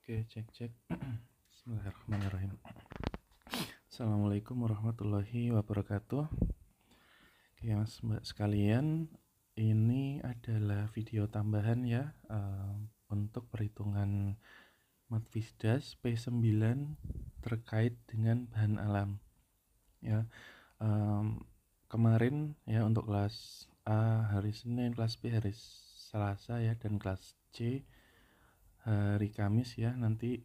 Oke, cek. Bismillahirrahmanirrahim. Assalamualaikum warahmatullahi wabarakatuh. Oke, Mas Mbak sekalian, ini adalah video tambahan ya untuk perhitungan Matvisdas P9 terkait dengan bahan alam. Ya, kemarin ya untuk kelas A hari Senin, kelas B hari Selasa ya, dan kelas C hari Kamis ya. Nanti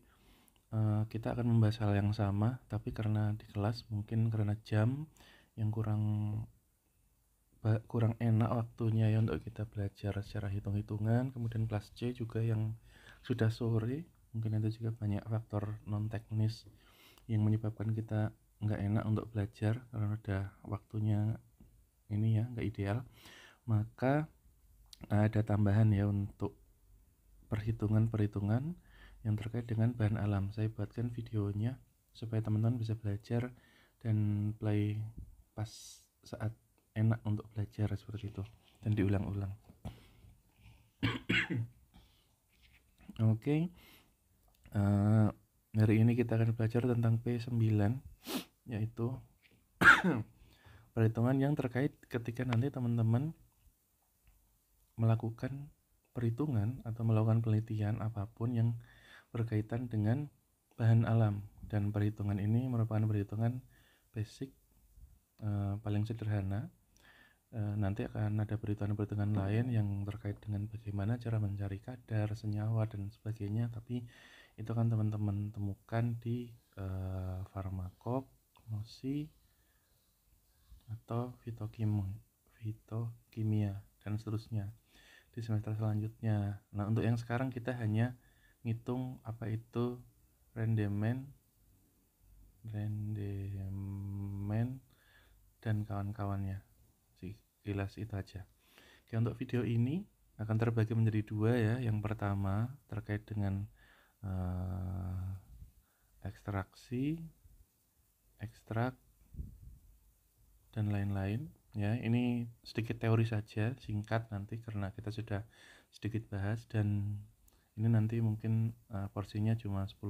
kita akan membahas hal yang sama, tapi karena di kelas mungkin karena jam yang kurang enak waktunya ya untuk kita belajar secara hitung-hitungan. Kemudian kelas C juga yang sudah sore, mungkin itu juga banyak faktor non teknis yang menyebabkan kita nggak enak untuk belajar karena udah waktunya ini ya nggak ideal. Maka ada tambahan ya untuk perhitungan-perhitungan yang terkait dengan bahan alam. Saya buatkan videonya supaya teman-teman bisa belajar dan play pas saat enak untuk belajar seperti itu dan diulang-ulang. Oke. Hari ini kita akan belajar tentang P9, yaitu perhitungan yang terkait ketika nanti teman-teman melakukan perhitungan atau melakukan penelitian apapun yang berkaitan dengan bahan alam. Dan perhitungan ini merupakan perhitungan basic paling sederhana. Nanti akan ada perhitungan-perhitungan lain yang terkait dengan bagaimana cara mencari kadar, senyawa, dan sebagainya. Tapi itu kan teman-teman temukan di farmakognosi atau fitokimia dan seterusnya di semester selanjutnya. Nah, untuk yang sekarang kita hanya ngitung apa itu rendemen dan kawan-kawannya. Sekilas itu aja. Oke, untuk video ini akan terbagi menjadi dua ya. Yang pertama terkait dengan ekstraksi, ekstrak, dan lain-lain ya. Ini sedikit teori saja, singkat nanti karena kita sudah sedikit bahas, dan ini nanti mungkin porsinya cuma 10%,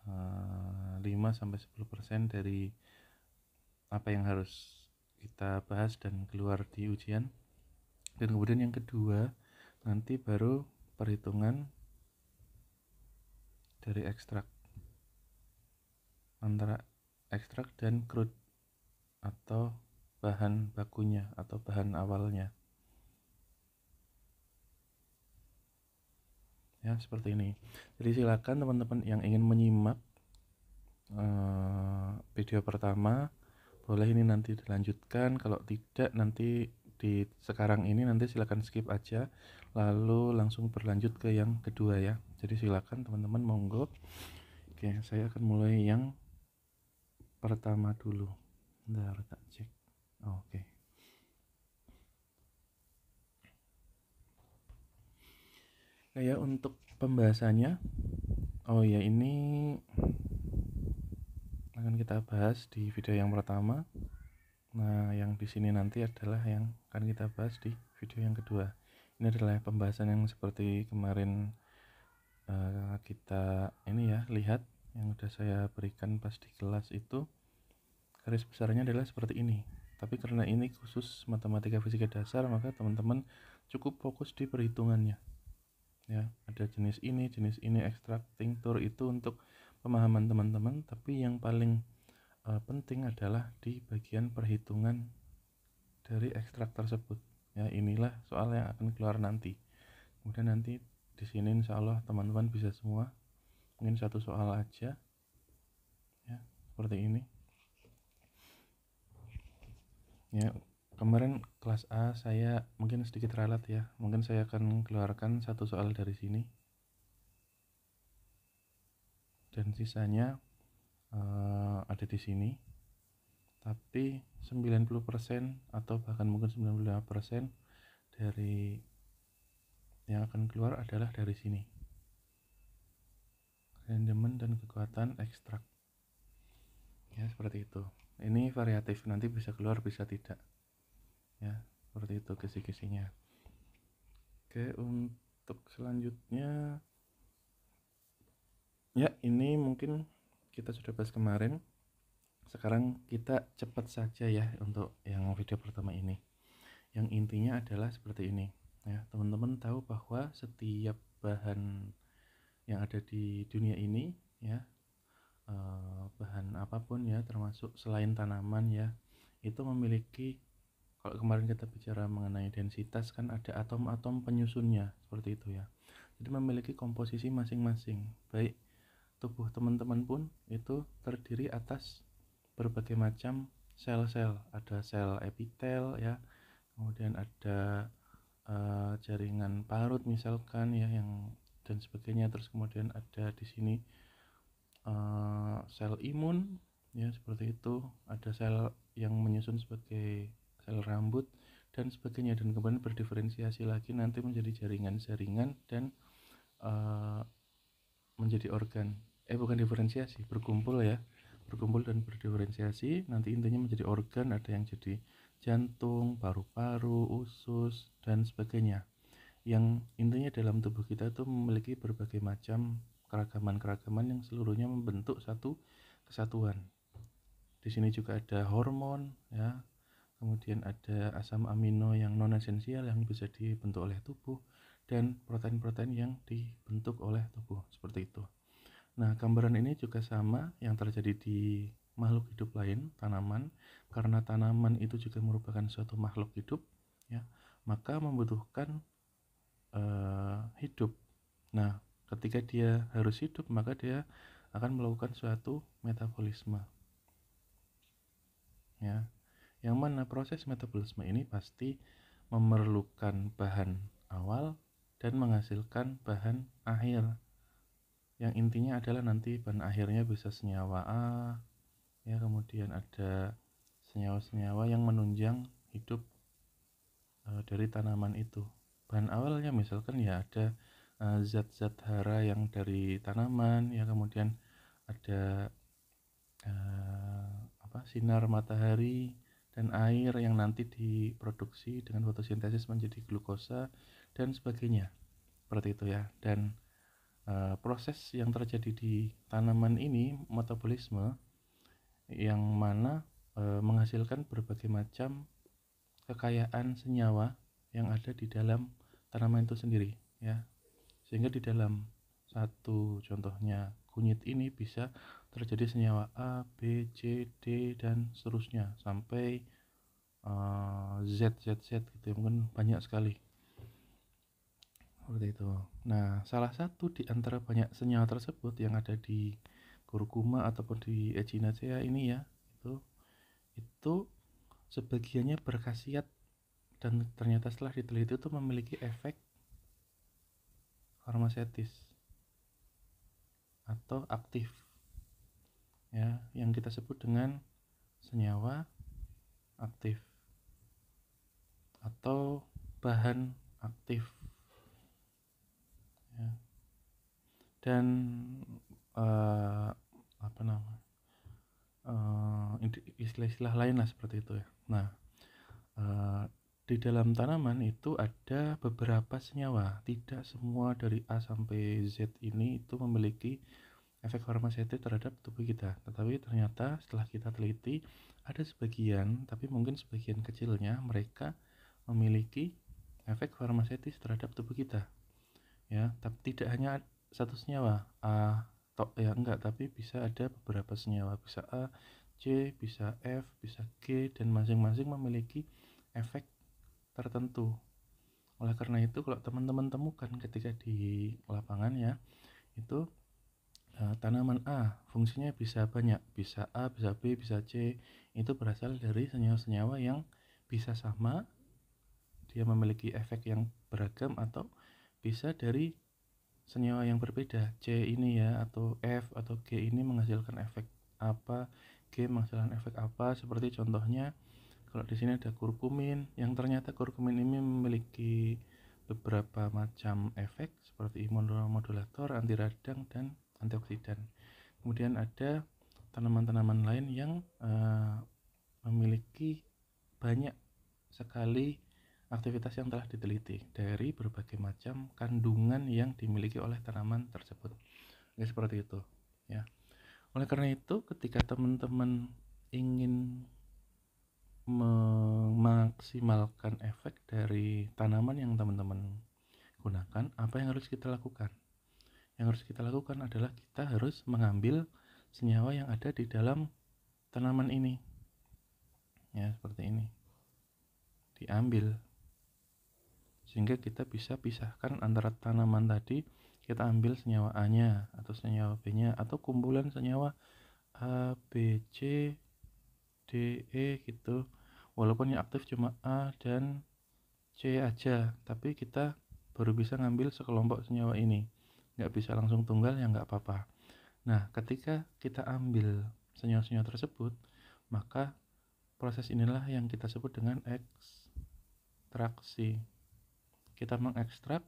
5-10% dari apa yang harus kita bahas dan keluar di ujian. Dan kemudian yang kedua nanti baru perhitungan dari ekstrak, antara ekstrak dan crude atau bahan bakunya atau bahan awalnya ya, seperti ini. Jadi silakan teman-teman yang ingin menyimak video pertama boleh ini nanti dilanjutkan, kalau tidak nanti di sekarang ini nanti silakan skip aja lalu langsung berlanjut ke yang kedua ya. Jadi silakan teman-teman, monggo. Oke, saya akan mulai yang pertama dulu. Bentar, tak cek. Oke. Kayak untuk pembahasannya, ini akan kita bahas di video yang pertama. Nah, yang di sini nanti adalah yang akan kita bahas di video yang kedua. Ini adalah pembahasan yang seperti kemarin kita ini ya, lihat yang udah saya berikan pas di kelas itu. Garis besarnya adalah seperti ini. Tapi karena ini khusus matematika fisika dasar, maka teman-teman cukup fokus di perhitungannya. Ya, ada jenis ini, ekstrak, tinctur, itu untuk pemahaman teman-teman. Tapi yang paling penting adalah di bagian perhitungan dari ekstrak tersebut. Ya, inilah soal yang akan keluar nanti. Kemudian nanti di sini insya Allah teman-teman bisa semua. Mungkin satu soal aja. Ya, seperti ini. Ya, kemarin kelas A saya mungkin sedikit ralat ya. Mungkin saya akan keluarkan satu soal dari sini. Dan sisanya ada di sini. Tapi 90% atau bahkan mungkin 95% dari yang akan keluar adalah dari sini. Rendemen dan kekuatan ekstrak. Ya, seperti itu. Ini variatif, nanti bisa keluar bisa tidak. Ya, seperti itu kisi-kisinya. Oke, untuk selanjutnya Ya, ini mungkin kita sudah bahas kemarin. Sekarang kita cepat saja ya untuk yang video pertama ini. Yang intinya adalah seperti ini. Ya, teman-teman tahu bahwa setiap bahan yang ada di dunia ini ya, bahan apapun ya, termasuk selain tanaman ya, itu memiliki, kalau kemarin kita bicara mengenai densitas kan ada atom-atom penyusunnya seperti itu ya. Jadi memiliki komposisi masing-masing. Baik tubuh teman-teman pun itu terdiri atas berbagai macam sel-sel. Ada sel epitel ya, kemudian ada jaringan parut misalkan ya, yang dan sebagainya. Terus kemudian ada di sini sel imun ya, seperti itu. Ada sel yang menyusun sebagai sel rambut dan sebagainya, dan kemudian berdiferensiasi lagi nanti menjadi jaringan-jaringan dan menjadi organ. Bukan diferensiasi, berkumpul ya, berkumpul dan berdiferensiasi, nanti intinya menjadi organ. Ada yang jadi jantung, paru-paru, usus dan sebagainya, yang intinya dalam tubuh kita itu memiliki berbagai macam keragaman-keragaman yang seluruhnya membentuk satu kesatuan. Di sini juga ada hormon ya, kemudian ada asam amino yang non esensial yang bisa dibentuk oleh tubuh, dan protein-protein yang dibentuk oleh tubuh, seperti itu. Nah, gambaran ini juga sama yang terjadi di makhluk hidup lain, tanaman. Karena tanaman itu juga merupakan suatu makhluk hidup ya, maka membutuhkan hidup. Nah, ketika dia harus hidup, maka dia akan melakukan suatu metabolisme ya. Yang mana proses metabolisme ini pasti memerlukan bahan awal dan menghasilkan bahan akhir. Yang intinya adalah nanti bahan akhirnya bisa senyawa A ya, kemudian ada senyawa-senyawa yang menunjang hidup dari tanaman itu. Bahan awalnya misalkan ya ada zat-zat hara yang dari tanaman ya, kemudian ada sinar matahari dan air yang nanti diproduksi dengan fotosintesis menjadi glukosa dan sebagainya, seperti itu ya. Dan proses yang terjadi di tanaman ini metabolisme, yang mana menghasilkan berbagai macam kekayaan senyawa yang ada di dalam tanaman itu sendiri ya. Sehingga di dalam satu contohnya kunyit ini bisa terjadi senyawa A, B, C, D dan seterusnya sampai Z gitu ya, mungkin banyak sekali seperti itu. Nah, salah satu di antara banyak senyawa tersebut yang ada di kurkuma ataupun di Echinacea ini ya, itu sebagiannya berkhasiat dan ternyata setelah diteliti itu memiliki efek farmasetis atau aktif ya, yang kita sebut dengan senyawa aktif atau bahan aktif ya. Dan apa nama istilah-istilah lain lah seperti itu ya. Nah, di dalam tanaman itu ada beberapa senyawa, tidak semua dari A sampai Z ini itu memiliki efek farmasetik terhadap tubuh kita, tetapi ternyata setelah kita teliti ada sebagian, tapi mungkin sebagian kecilnya mereka memiliki efek farmasetis terhadap tubuh kita ya. Tapi tidak hanya satu senyawa A ya, enggak, tapi bisa ada beberapa senyawa, bisa A, C, bisa F, bisa G, dan masing-masing memiliki efek tertentu. Oleh karena itu kalau teman-teman temukan ketika di lapangan ya, itu tanaman A fungsinya bisa banyak, bisa A, bisa B, bisa C, itu berasal dari senyawa-senyawa yang bisa sama, dia memiliki efek yang beragam, atau bisa dari senyawa yang berbeda. C ini ya, atau F atau G ini menghasilkan efek apa, G menghasilkan efek apa. Seperti contohnya kalau di sini ada kurkumin, yang ternyata kurkumin ini memiliki beberapa macam efek seperti imunomodulator, anti radang dan antioksidan. Kemudian ada tanaman-tanaman lain yang memiliki banyak sekali aktivitas yang telah diteliti dari berbagai macam kandungan yang dimiliki oleh tanaman tersebut. ya seperti itu ya. Oleh karena itu ketika teman-teman ingin memaksimalkan efek dari tanaman yang teman-teman gunakan, apa yang harus kita lakukan? Yang harus kita lakukan adalah kita harus mengambil senyawa yang ada di dalam tanaman ini. Ya, seperti ini. Diambil. Sehingga kita bisa pisahkan antara tanaman tadi, kita ambil senyawa A-nya atau senyawa B-nya atau kumpulan senyawa A, B, C, D, E gitu. Walaupun yang aktif cuma A dan C aja, tapi kita baru bisa ngambil sekelompok senyawa ini. Nggak bisa langsung tunggal ya nggak apa-apa. Nah, ketika kita ambil senyawa-senyawa tersebut, maka proses inilah yang kita sebut dengan ekstraksi. Kita mengekstrak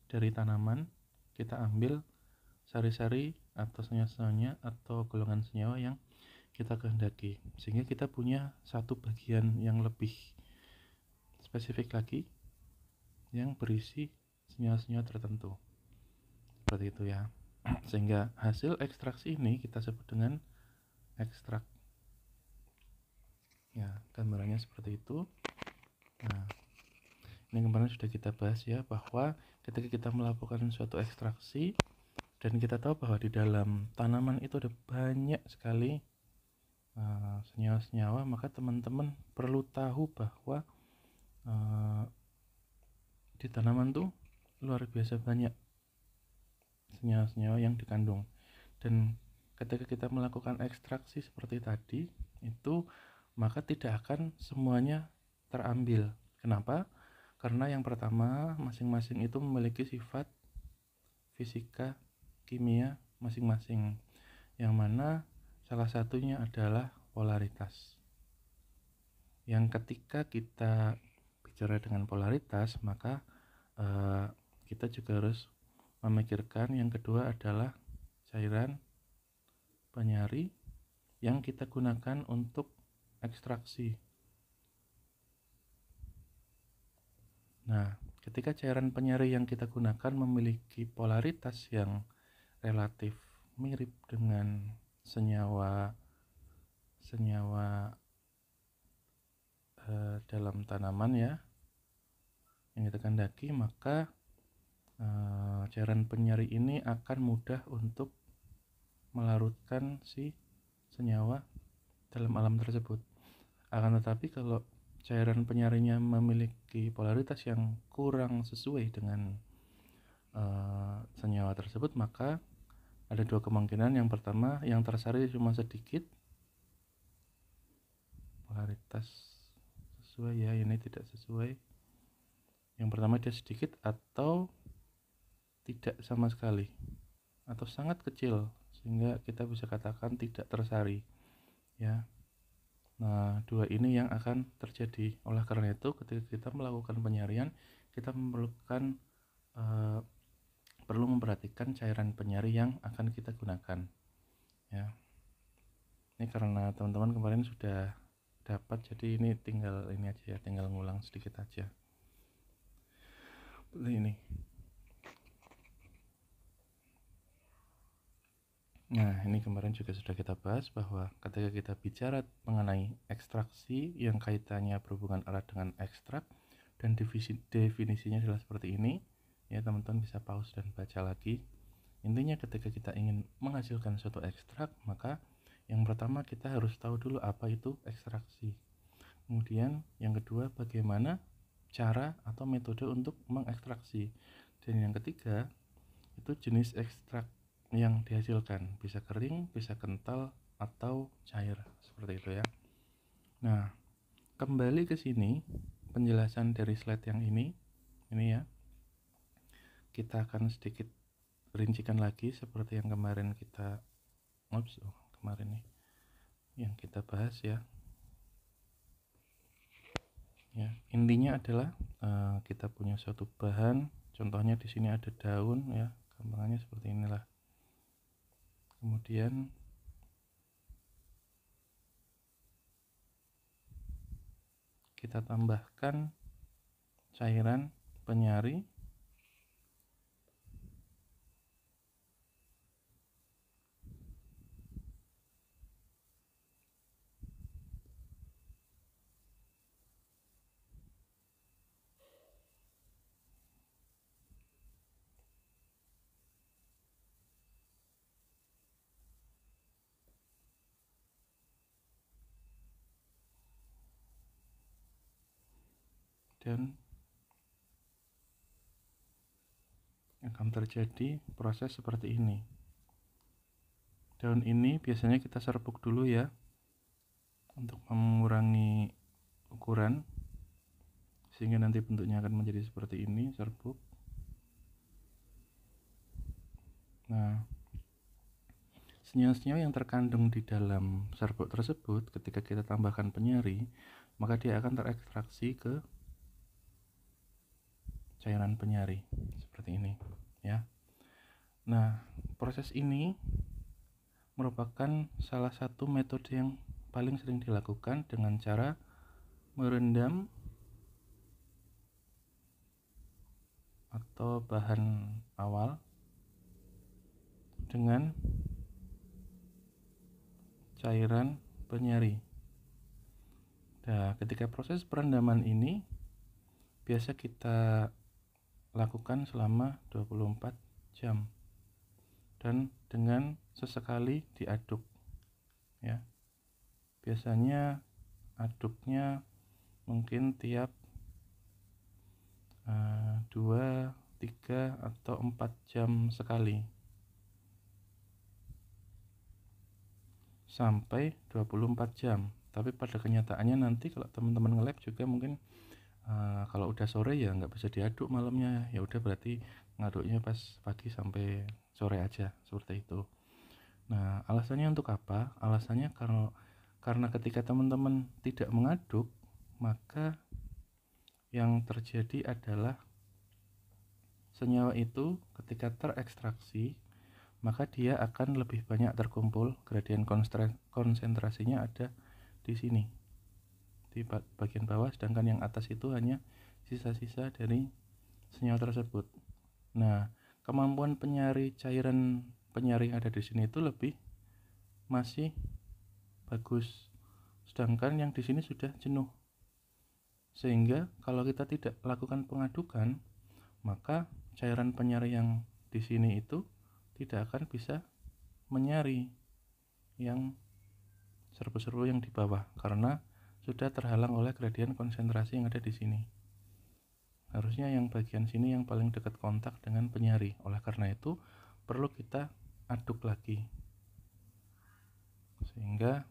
dari tanaman, kita ambil sari-sari atau senyawa-senyawa atau golongan senyawa yang kita kehendaki, sehingga kita punya satu bagian yang lebih spesifik lagi yang berisi senyawa-senyawa tertentu, seperti itu ya. Sehingga hasil ekstraksi ini kita sebut dengan ekstrak ya, gambarannya seperti itu. Nah, ini kemarin sudah kita bahas ya, bahwa ketika kita melakukan suatu ekstraksi dan kita tahu bahwa di dalam tanaman itu ada banyak sekali senyawa-senyawa, maka teman-teman perlu tahu bahwa di tanaman tuh luar biasa banyak senyawa-senyawa yang dikandung. Dan ketika kita melakukan ekstraksi seperti tadi itu, maka tidak akan semuanya terambil. Kenapa? Karena yang pertama, masing-masing itu memiliki sifat fisika, kimia masing-masing, yang mana salah satunya adalah polaritas. Yang ketika kita bicara dengan polaritas, maka kita juga harus memikirkan yang kedua adalah cairan penyari yang kita gunakan untuk ekstraksi. Nah, ketika cairan penyari yang kita gunakan memiliki polaritas yang relatif mirip dengan senyawa dalam tanaman ya yang kita kehendaki, maka cairan penyari ini akan mudah untuk melarutkan si senyawa dalam alam tersebut. Akan tetapi kalau cairan penyarinya memiliki polaritas yang kurang sesuai dengan senyawa tersebut, maka ada dua kemungkinan. Yang pertama, yang tersari cuma sedikit, polaritas sesuai ya, ini tidak sesuai. Yang pertama dia sedikit atau tidak sama sekali atau sangat kecil, sehingga kita bisa katakan tidak tersari ya. Nah, dua ini yang akan terjadi. Oleh karena itu, ketika kita melakukan penyarian, kita memerlukan perlu memperhatikan cairan penyari yang akan kita gunakan ya. Ini karena teman-teman kemarin sudah dapat, jadi ini tinggal ini aja ya, tinggal ngulang sedikit aja. Seperti ini. Nah, ini kemarin juga sudah kita bahas bahwa ketika kita bicara mengenai ekstraksi yang kaitannya berhubungan erat dengan ekstrak, dan definisinya adalah seperti ini ya, teman-teman bisa pause dan baca lagi. Intinya ketika kita ingin menghasilkan suatu ekstrak, maka yang pertama kita harus tahu dulu apa itu ekstraksi. Kemudian yang kedua, bagaimana cara atau metode untuk mengekstraksi. Dan yang ketiga, itu jenis ekstrak yang dihasilkan, bisa kering, bisa kental, atau cair, seperti itu ya. Nah, kembali ke sini, penjelasan dari slide yang ini ya, kita akan sedikit rincikan lagi seperti yang kemarin kita kemarin nih yang kita bahas ya. Ya, intinya adalah kita punya suatu bahan, contohnya di sini ada daun ya, gampangannya seperti inilah. Kemudian kita tambahkan cairan penyari dan akan terjadi proses seperti ini. Daun ini biasanya kita serbuk dulu ya, untuk mengurangi ukuran, sehingga nanti bentuknya akan menjadi seperti ini, serbuk. Nah, senyawa-senyawa yang terkandung di dalam serbuk tersebut ketika kita tambahkan penyari, maka dia akan terekstraksi ke cairan penyari seperti ini ya. Nah, proses ini merupakan salah satu metode yang paling sering dilakukan dengan cara merendam atau bahan awal dengan cairan penyari. Nah, ketika proses perendaman ini biasa kita lakukan selama 24 jam dan dengan sesekali diaduk ya. Biasanya aduknya mungkin tiap 2, 3 atau 4 jam sekali sampai 24 jam. Tapi pada kenyataannya nanti kalau teman-teman nge-lab juga mungkin kalau udah sore ya nggak bisa diaduk malamnya, ya udah berarti ngaduknya pas pagi sampai sore aja seperti itu. Nah, alasannya untuk apa? Alasannya karena ketika teman-teman tidak mengaduk, maka yang terjadi adalah senyawa itu ketika terekstraksi, maka dia akan lebih banyak terkumpul, gradien konsentrasinya ada di sini, di bagian bawah, sedangkan yang atas itu hanya sisa-sisa dari senyawa tersebut. Nah, kemampuan penyari cairan penyari yang ada di sini itu masih bagus, sedangkan yang di sini sudah jenuh. Sehingga kalau kita tidak lakukan pengadukan, maka cairan penyari yang di sini itu tidak akan bisa menyari yang serbu-serbu yang di bawah karena sudah terhalang oleh gradien konsentrasi yang ada di sini. Harusnya yang bagian sini yang paling dekat kontak dengan penyari. Oleh karena itu perlu kita aduk lagi sehingga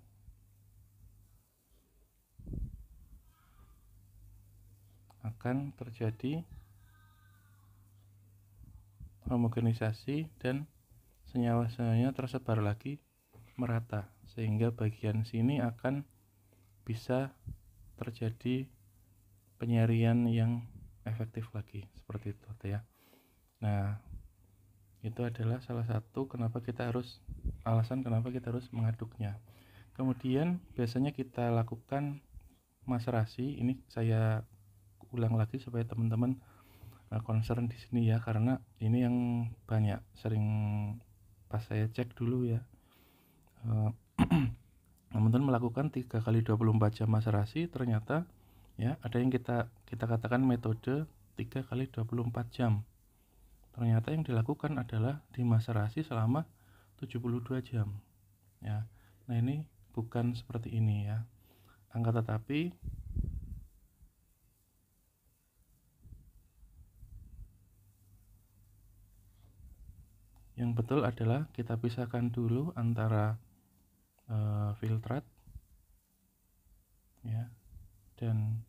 akan terjadi homogenisasi dan senyawa-senyawanya tersebar lagi merata, sehingga bagian sini akan bisa terjadi penyarian yang efektif lagi seperti itu ya. Nah, itu adalah salah satu alasan kenapa kita harus mengaduknya. Kemudian biasanya kita lakukan maserasi. Ini saya ulang lagi supaya teman-teman concern di sini ya, karena ini yang banyak sering pas saya cek dulu ya, teman-teman melakukan 3 kali 24 jam maserasi, ternyata ya ada yang kita katakan metode 3 kali 24 jam. Ternyata yang dilakukan adalah dimaserasi selama 72 jam ya. Nah, ini bukan seperti ini ya. Tetapi yang betul adalah kita pisahkan dulu antara filtrat ya dan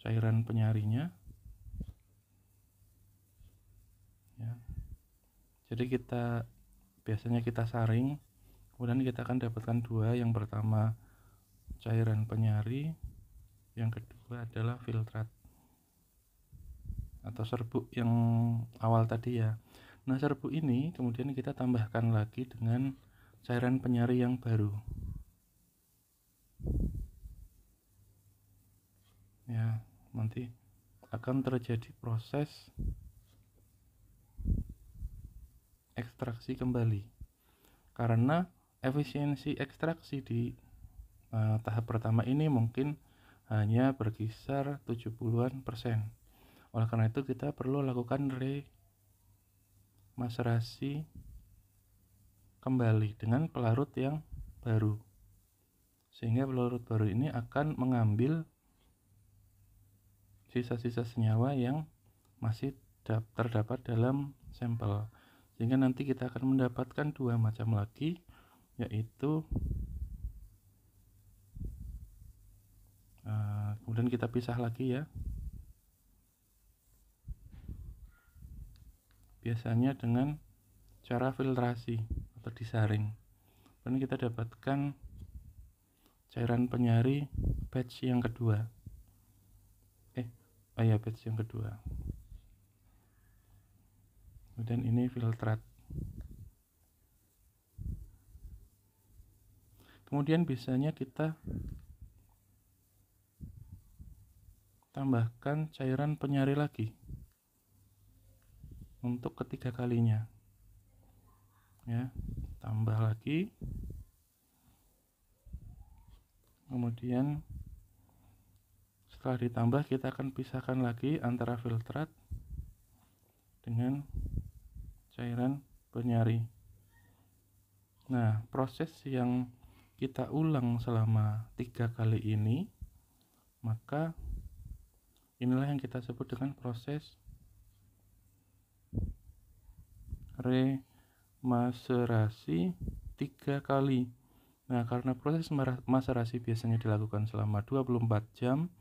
cairan penyarinya ya. Jadi biasanya kita saring, kemudian kita akan dapatkan dua. Yang pertama cairan penyari, yang kedua adalah filtrat atau serbuk yang awal tadi ya. Nah, serbuk ini kemudian kita tambahkan lagi dengan cairan penyari yang baru ya. Nanti akan terjadi proses ekstraksi kembali, karena efisiensi ekstraksi di tahap pertama ini mungkin hanya berkisar 70-an%. Oleh karena itu kita perlu lakukan remaserasi kembali dengan pelarut yang baru, sehingga pelarut baru ini akan mengambil sisa-sisa senyawa yang masih terdapat dalam sampel, sehingga nanti kita akan mendapatkan dua macam lagi, yaitu kemudian kita pisah lagi ya, biasanya dengan cara filtrasi atau disaring. Dan kita dapatkan cairan penyari batch yang kedua. Batch yang kedua. Kemudian ini filtrat. Kemudian biasanya kita tambahkan cairan penyari lagi untuk ketiga kalinya. Ya, tambah lagi. Kemudian setelah ditambah, kita akan pisahkan lagi antara filtrat dengan cairan penyari. Nah, proses yang kita ulang selama 3 kali ini, maka inilah yang kita sebut dengan proses remaserasi 3 kali. Nah, karena proses maserasi biasanya dilakukan selama 24 jam,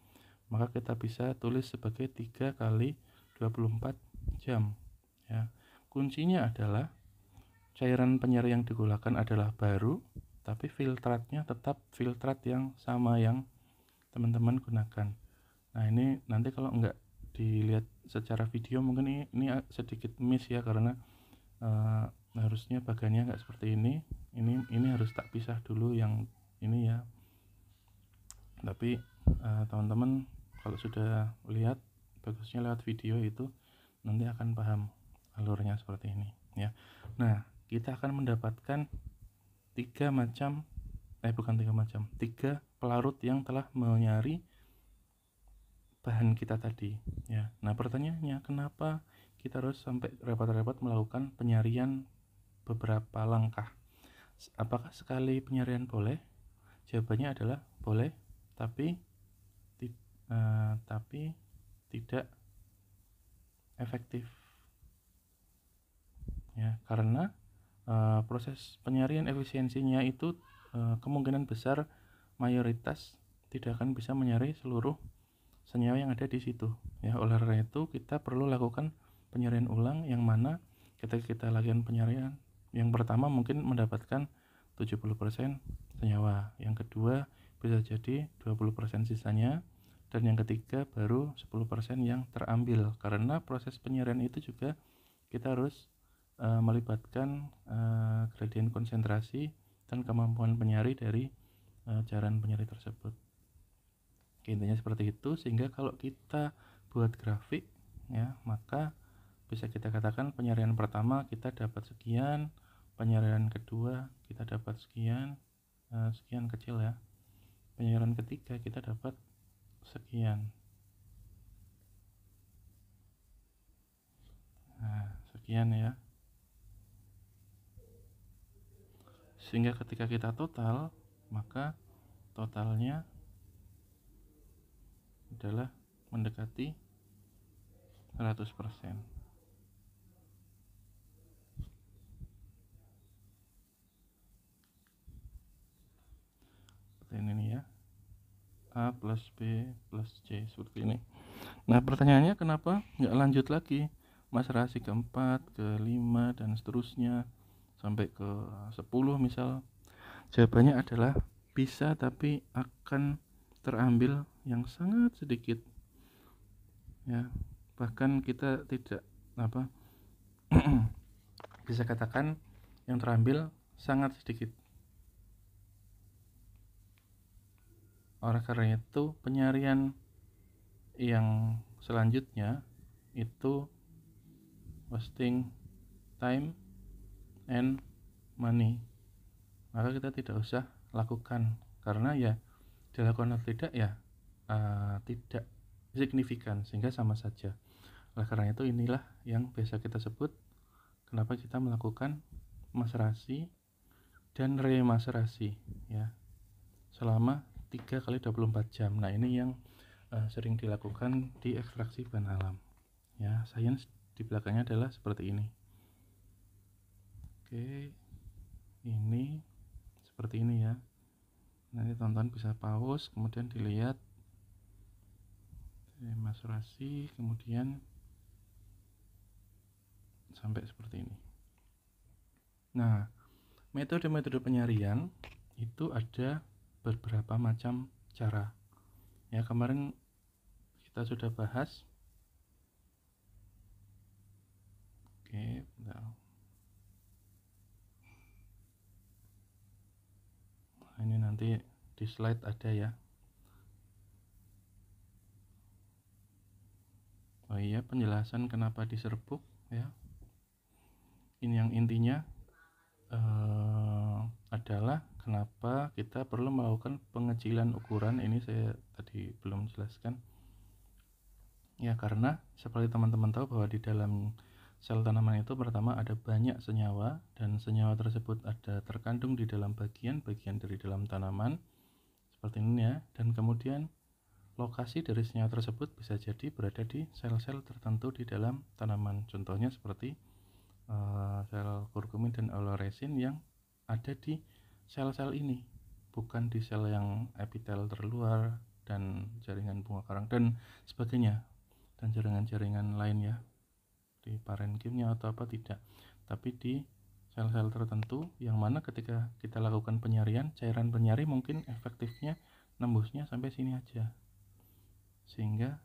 maka kita bisa tulis sebagai 3 kali 24 jam ya. Kuncinya adalah cairan penyari yang digunakan adalah baru, tapi filtratnya tetap filtrat yang sama yang teman-teman gunakan. Nah, ini nanti kalau enggak dilihat secara video mungkin ini sedikit miss ya, karena harusnya bagannya enggak seperti ini. Ini harus tak pisah dulu yang ini ya. Tapi teman-teman kalau sudah lihat, bagusnya lewat video itu nanti akan paham alurnya seperti ini ya. Nah, kita akan mendapatkan 3 pelarut yang telah menyari bahan kita tadi ya. Nah, pertanyaannya, kenapa kita harus sampai repot-repot melakukan penyarian beberapa langkah? Apakah sekali penyarian boleh? Jawabannya adalah boleh, tapi tidak efektif ya, karena proses penyarian efisiensinya itu kemungkinan besar mayoritas tidak akan bisa menyari seluruh senyawa yang ada di situ ya. Oleh karena itu kita perlu lakukan penyarian ulang, yang mana ketika kita lakukan penyarian yang pertama mungkin mendapatkan 70% senyawa, yang kedua bisa jadi 20% sisanya, dan yang ketiga baru 10% yang terambil. Karena proses penyarian itu juga kita harus melibatkan gradien konsentrasi dan kemampuan penyari dari cairan penyari tersebut. Intinya seperti itu, sehingga kalau kita buat grafik ya, maka bisa kita katakan penyarian pertama kita dapat sekian, penyarian kedua kita dapat sekian, sekian kecil ya, penyarian ketiga kita dapat sekian. Nah, sekian ya. Sehingga ketika kita total, maka totalnya adalah mendekati 100%. Seperti ini ya. A plus B plus C, seperti ini. Nah, pertanyaannya kenapa nggak lanjut lagi maserasi ke-4, ke-5 dan seterusnya sampai ke 10 misal? Jawabannya adalah bisa, tapi akan terambil yang sangat sedikit ya. Bahkan kita tidak bisa katakan yang terambil sangat sedikit. Oleh karena itu penyarian yang selanjutnya itu wasting time and money, maka kita tidak usah lakukan, karena ya dilakukan atau tidak ya tidak signifikan, sehingga sama saja. Oleh karena itu inilah yang biasa kita sebut kenapa kita melakukan maserasi dan remaserasi ya selama 3 kali 24 jam. Nah, ini yang sering dilakukan di ekstraksi bahan alam. Ya, sains di belakangnya adalah seperti ini. Oke, ini seperti ini ya. Nanti tonton bisa pause, kemudian dilihat denaturasi, kemudian sampai seperti ini. Nah, metode-metode penyaringan itu ada beberapa macam cara. Ya, kemarin kita sudah bahas. Oke, bentar. Nah, ini nanti di slide ada ya. Oh iya, penjelasan kenapa diserbuk ya. Ini yang intinya adalah kenapa kita perlu melakukan pengecilan ukuran. Ini saya tadi belum jelaskan. Ya, karena seperti teman-teman tahu bahwa di dalam sel tanaman itu pertama ada banyak senyawa, dan senyawa tersebut ada terkandung di dalam bagian-bagian dari dalam tanaman seperti ini ya. Dan kemudian lokasi dari senyawa tersebut bisa jadi berada di sel-sel tertentu di dalam tanaman. Contohnya seperti sel kurkumin dan oleoresin yang ada di sel-sel ini, bukan di sel yang epitel terluar dan jaringan bunga karang dan sebagainya, dan jaringan-jaringan lain ya, di parenkimnya atau apa tidak, tapi di sel-sel tertentu yang mana ketika kita lakukan penyarian, cairan penyari mungkin efektifnya nembusnya sampai sini aja, sehingga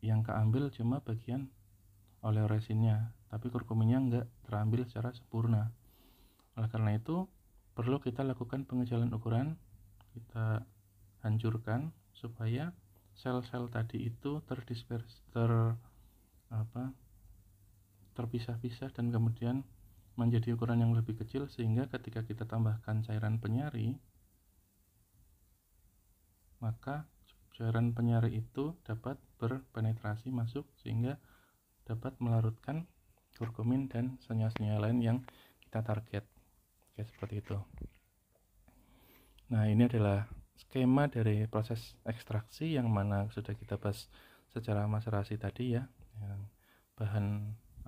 yang keambil cuma bagian oleoresinnya, tapi kurkuminnya enggak terambil secara sempurna. Oleh karena itu perlu kita lakukan pengecilan ukuran, kita hancurkan supaya sel-sel tadi itu terpisah-pisah dan kemudian menjadi ukuran yang lebih kecil, sehingga ketika kita tambahkan cairan penyari, maka cairan penyari itu dapat berpenetrasi masuk sehingga dapat melarutkan kurkumin dan senyawa-senyawa lain yang kita target. Oke, seperti itu. Nah, ini adalah skema dari proses ekstraksi yang mana sudah kita bahas secara maserasi tadi ya. Yang bahan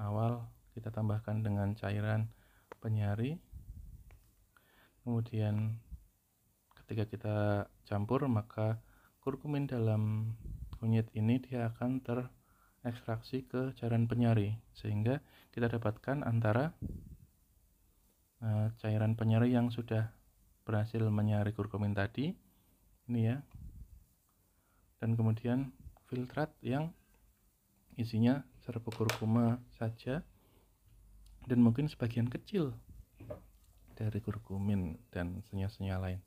awal kita tambahkan dengan cairan penyari, kemudian ketika kita campur maka kurkumin dalam kunyit ini dia akan terekstraksi ke cairan penyari, sehingga kita dapatkan antara cairan penyari yang sudah berhasil menyari kurkumin tadi ini ya, dan kemudian filtrat yang isinya serbuk kurkuma saja dan mungkin sebagian kecil dari kurkumin dan senyawa-senyawa lain.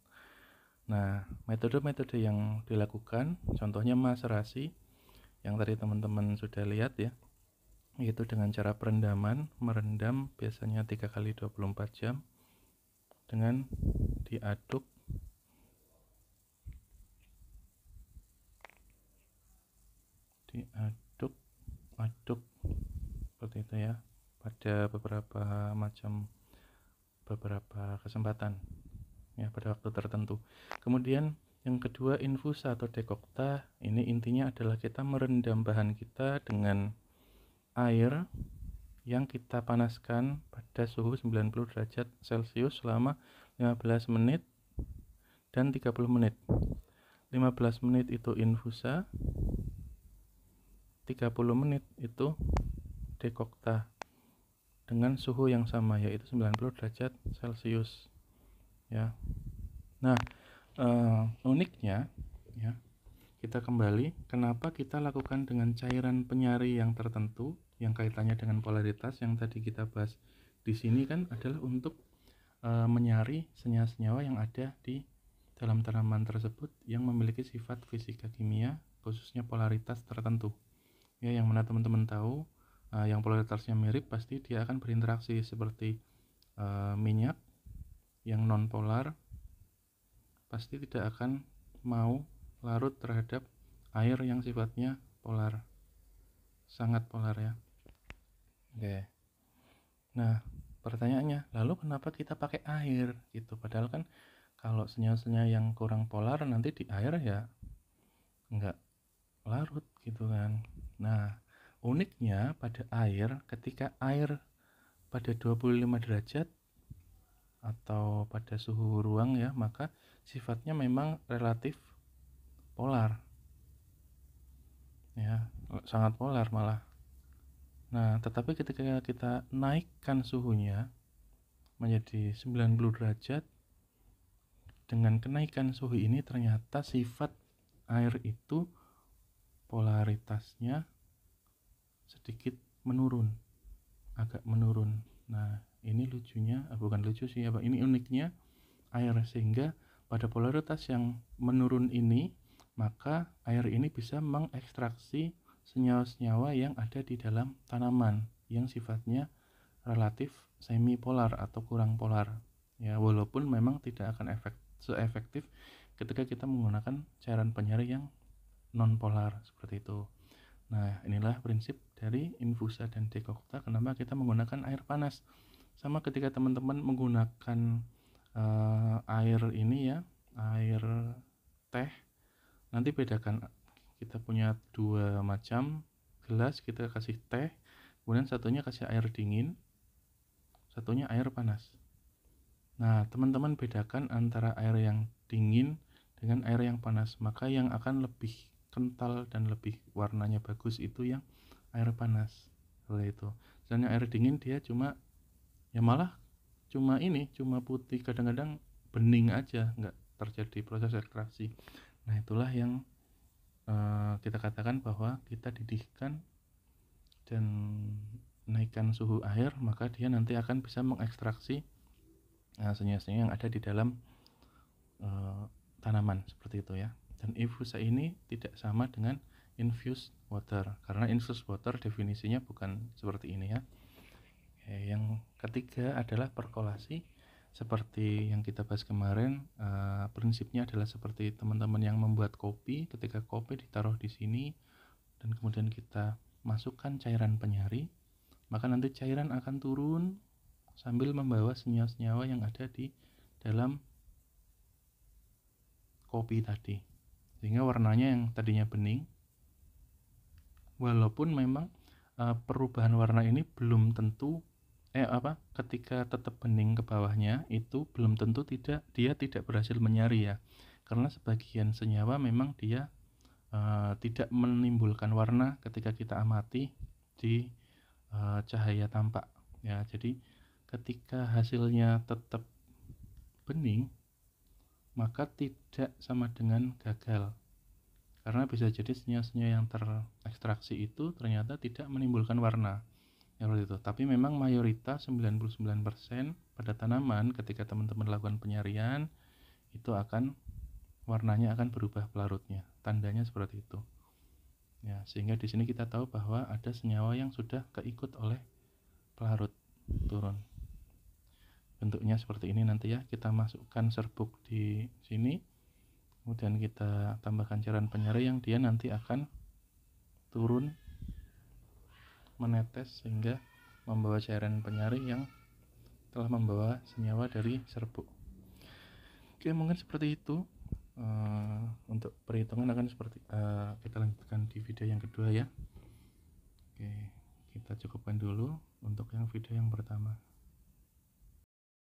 Nah, metode-metode yang dilakukan contohnya maserasi yang tadi teman-teman sudah lihat ya, yaitu dengan cara perendaman, merendam biasanya 3 kali 24 jam dengan diaduk seperti itu ya, pada beberapa kesempatan ya, pada waktu tertentu. Kemudian yang kedua, infusa atau dekokta. Ini intinya adalah kita merendam bahan kita dengan air yang kita panaskan pada suhu 90 derajat Celcius selama 15 menit dan 30 menit. 15 menit itu infusa, 30 menit itu dekokta dengan suhu yang sama, yaitu 90 derajat Celcius ya. Nah, uniknya ya, kita kembali kenapa kita lakukan dengan cairan penyari yang tertentu yang kaitannya dengan polaritas yang tadi kita bahas di sini kan adalah untuk menyari senyawa-senyawa yang ada di dalam tanaman tersebut yang memiliki sifat fisika kimia khususnya polaritas tertentu ya, yang mana teman-teman tahu yang polaritasnya mirip pasti dia akan berinteraksi seperti minyak yang non polar pasti tidak akan mau larut terhadap air yang sifatnya polar, sangat polar ya. Oke. Nah, pertanyaannya, lalu kenapa kita pakai air gitu? Padahal kan kalau senyawa-senyawa yang kurang polar nanti di air ya enggak larut gitu kan. Nah, uniknya pada air, ketika air pada 25 derajat atau pada suhu ruang ya, maka sifatnya memang relatif polar ya, sangat polar malah. Nah, tetapi ketika kita naikkan suhunya menjadi 90 derajat, dengan kenaikan suhu ini ternyata sifat air itu polaritasnya sedikit menurun, agak menurun. Nah, ini lucunya, bukan lucu sih, ini uniknya air, sehingga pada polaritas yang menurun ini, maka air ini bisa mengekstraksi senyawa-senyawa yang ada di dalam tanaman yang sifatnya relatif semi polar atau kurang polar ya, walaupun memang tidak akan seefektif ketika kita menggunakan cairan penyari yang non polar seperti itu. Nah, inilah prinsip dari infusa dan dekokta, kenapa kita menggunakan air panas. Sama ketika teman-teman menggunakan air ini ya, air teh, nanti bedakan, kita punya dua macam gelas, kita kasih teh, kemudian satunya kasih air dingin, satunya air panas. Nah, teman-teman bedakan antara air yang dingin dengan air yang panas, maka yang akan lebih kental dan lebih warnanya bagus itu yang air panas. Seperti itu. Dan yang air dingin dia cuma, ya malah cuma putih, kadang-kadang bening aja, nggak terjadi proses ekstraksi. Nah, itulah yang kita katakan bahwa kita didihkan dan naikkan suhu air, maka dia nanti akan bisa mengekstraksi senyawa-senyawa yang ada di dalam tanaman seperti itu ya. Dan infusa ini tidak sama dengan infused water, karena infused water definisinya bukan seperti ini ya. Yang ketiga adalah perkolasi. Seperti yang kita bahas kemarin, prinsipnya adalah seperti teman-teman yang membuat kopi. Ketika kopi ditaruh di sini dan kemudian kita masukkan cairan penyari, maka nanti cairan akan turun sambil membawa senyawa-senyawa yang ada di dalam kopi tadi, sehingga warnanya yang tadinya bening, walaupun memang perubahan warna ini belum tentu ketika tetap bening ke bawahnya itu belum tentu dia tidak berhasil menyari ya, karena sebagian senyawa memang dia tidak menimbulkan warna ketika kita amati di cahaya tampak ya. Jadi ketika hasilnya tetap bening, maka tidak sama dengan gagal, karena bisa jadi senyawa-senyawa yang terekstraksi itu ternyata tidak menimbulkan warna ya, itu. Tapi memang mayoritas 99% pada tanaman ketika teman-teman lakukan penyarian itu akan warnanya akan berubah pelarutnya, tandanya seperti itu ya. Sehingga di sini kita tahu bahwa ada senyawa yang sudah keikut oleh pelarut turun. Bentuknya seperti ini nanti ya, kita masukkan serbuk di sini, kemudian kita tambahkan cairan penyari yang dia nanti akan turun menetes sehingga membawa cairan penyari yang telah membawa senyawa dari serbuk. Oke, mungkin seperti itu. Untuk perhitungan akan seperti kita lanjutkan di video yang kedua ya. Oke, kita cukupkan dulu untuk yang video yang pertama.